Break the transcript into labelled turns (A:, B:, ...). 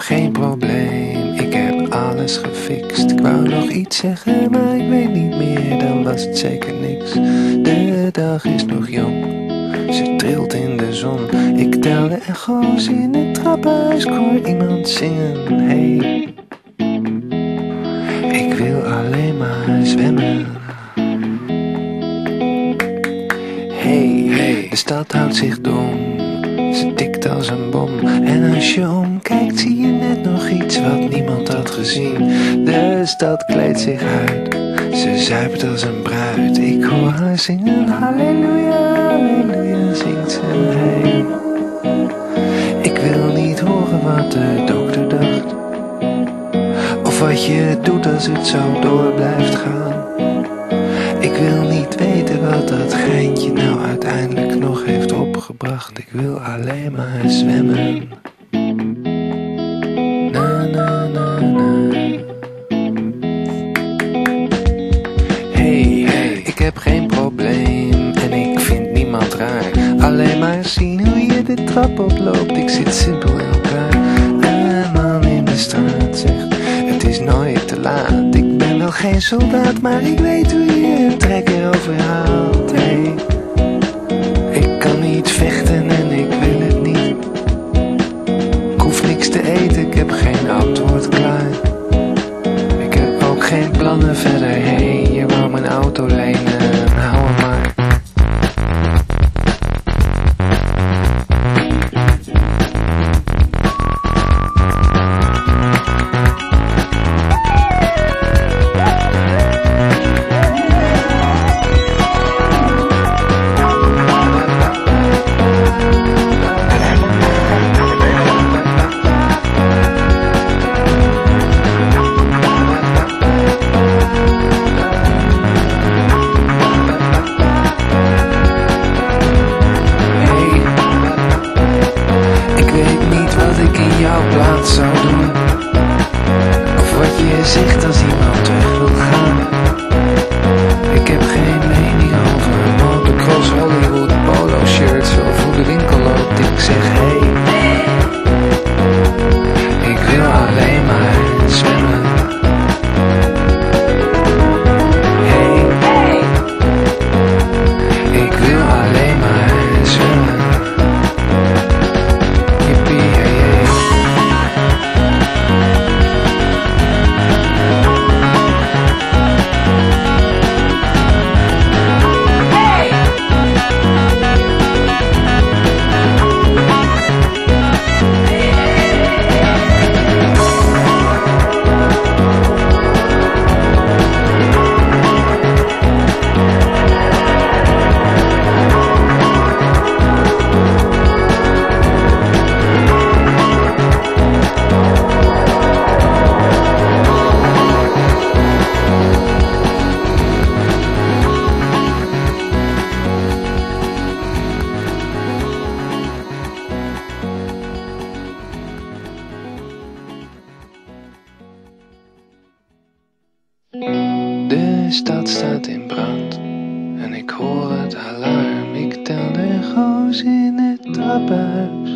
A: geen probleem, ik heb alles gefixt. Ik wou nog iets zeggen, maar ik weet niet meer, dan was het zeker niks. De dag is nog jong, ze trilt in de zon. Ik tel de echo's in het trappenhuis, ik hoor iemand zingen. Hey, ik wil alleen maar zwemmen. Hey, de stad houdt zich dom, ze tikt als een bom. En als je omkijkt zie je net nog iets wat niemand had gezien. De stad kleedt zich uit, ze zuipt als een bruid. Ik hoor haar zingen, halleluja, halleluja, zingt ze. Hey, ik wil niet horen wat de dokter dacht, of wat je doet als het zo door blijft gaan. Ik wil niet weten wat dat geintje nou uiteindelijk nog heeft opgebracht. Ik wil alleen maar zwemmen. Na na na na. Hey, ik heb geen probleem en ik vind niemand raar. Alleen maar zien hoe je de trap oploopt. Ik zit simpel in elkaar. Een man in de straat zegt, het is nooit te laat. Ik ben wel geen soldaat, maar ik weet hoe je een trekker overhaalt. Hey, ik kan niet vechten en ik wil het niet. Ik hoef niks te eten, ik heb geen antwoord klaar. Ik heb ook geen plannen verder. Hey, je wou mijn auto lenen, hou hem maar. Zou doen, of wat je zegt als iemand weg wil gaan. Ik heb geen mening over motocross, Hollywood, polo shirts of hoe de winkel loopt. Ik zeg hey, ik wil alleen maar zwemmen. Hey, ik wil alleen maar zwemmen. Yippie, hey, hey. De stad staat in brand en ik hoor het alarm. Ik tel de echo's in het trappenhuis.